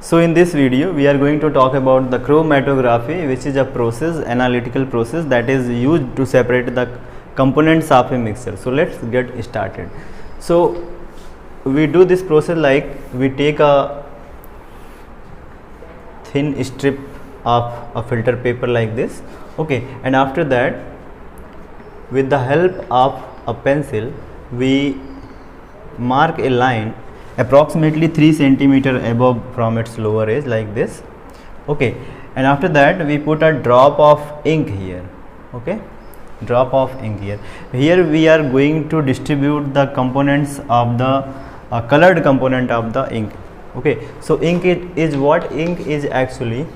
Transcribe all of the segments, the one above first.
So in this video we are going to talk about the chromatography, which is a process, analytical process that is used to separate the components of a mixture. So let's get started. So we do this process like we take a thin strip of a filter paper like this, okay, and after that with the help of a pencil we mark a line approximately 3 centimeter above from its lower edge like this, okay, and after that we put a drop of ink here, okay, drop of ink here. Here we are going to distribute the components of the colored component of the ink, okay. So ink is what? Ink is actually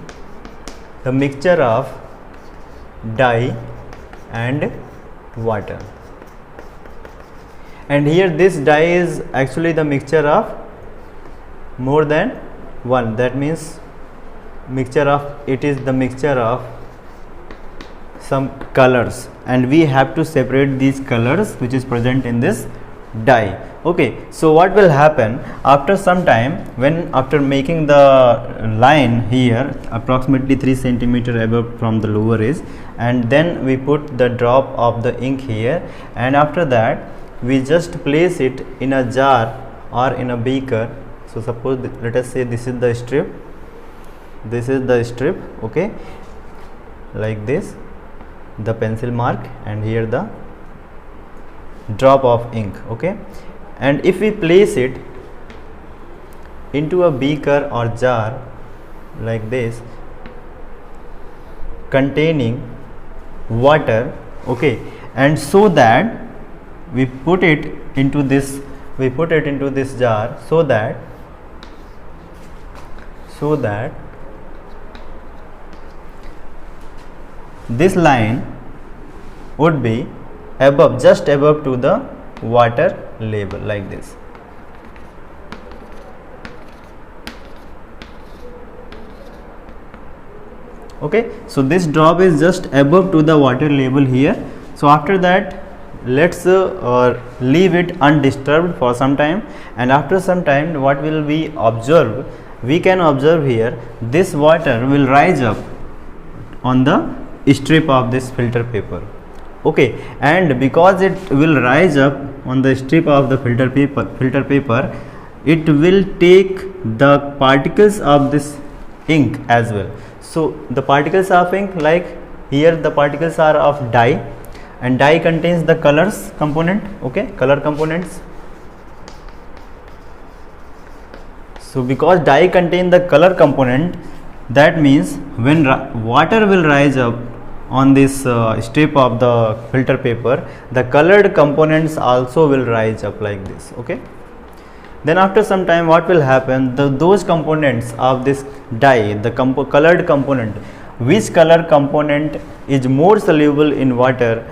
the mixture of dye and water, and here this dye is actually the mixture of more than one, that means mixture of, it is the mixture of some colors, and we have to separate these colors which is present in this dye, okay. So what will happen after some time, when after making the line here approximately 3 centimeter above from the lower edge, and then we put the drop of the ink here, and after that we just place it in a jar or in a beaker. So suppose let us say this is the strip, this is the strip, okay, like this, the pencil mark, and here the drop of ink, okay, and if we place it into a beaker or jar like this containing water, okay, and so that we put it into this jar so that this line would be above, just above to the water level like this, okay. So this drop is just above to the water level here. So after that let's leave it undisturbed for some time, and after some time what will we observe? We can observe here this water will rise up on the strip of this filter paper, okay, and because it will rise up on the strip of the filter paper, it will take the particles of this ink as well. So the particles of ink, like here the particles are of dye, and dye contains the colors component, okay, color components. So because dye contain the color component, that means when water will rise up on this strip of the filter paper, the colored components also will rise up like this, okay. Then after some time what will happen? Those components of this dye, the colored component, which color component is more soluble in water,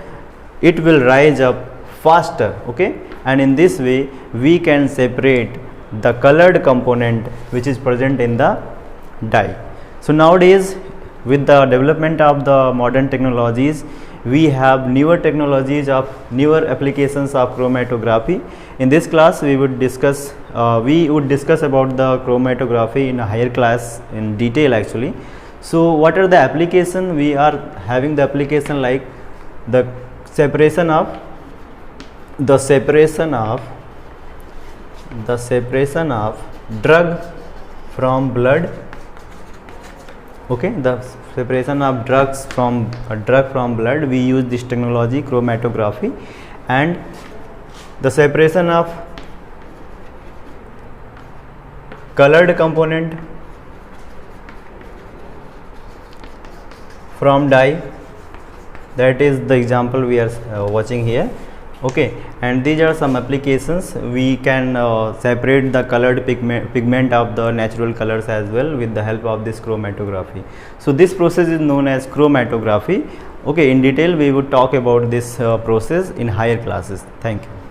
it will rise up faster, okay, and in this way we can separate the colored component which is present in the dye. So nowadays with the development of the modern technologies, we have newer technologies of newer applications of chromatography. In this class we would discuss about the chromatography in a higher class in detail actually. So what are the application? We are having the application like the separation of drug from blood, okay, the separation of drug from blood, we use this technology chromatography, and the separation of colored component from dye, that is the example we are watching here, okay, and these are some applications. We can separate the colored pigment of the natural colors as well with the help of this chromatography. So this process is known as chromatography, okay. In detail we would talk about this process in higher classes. Thank you.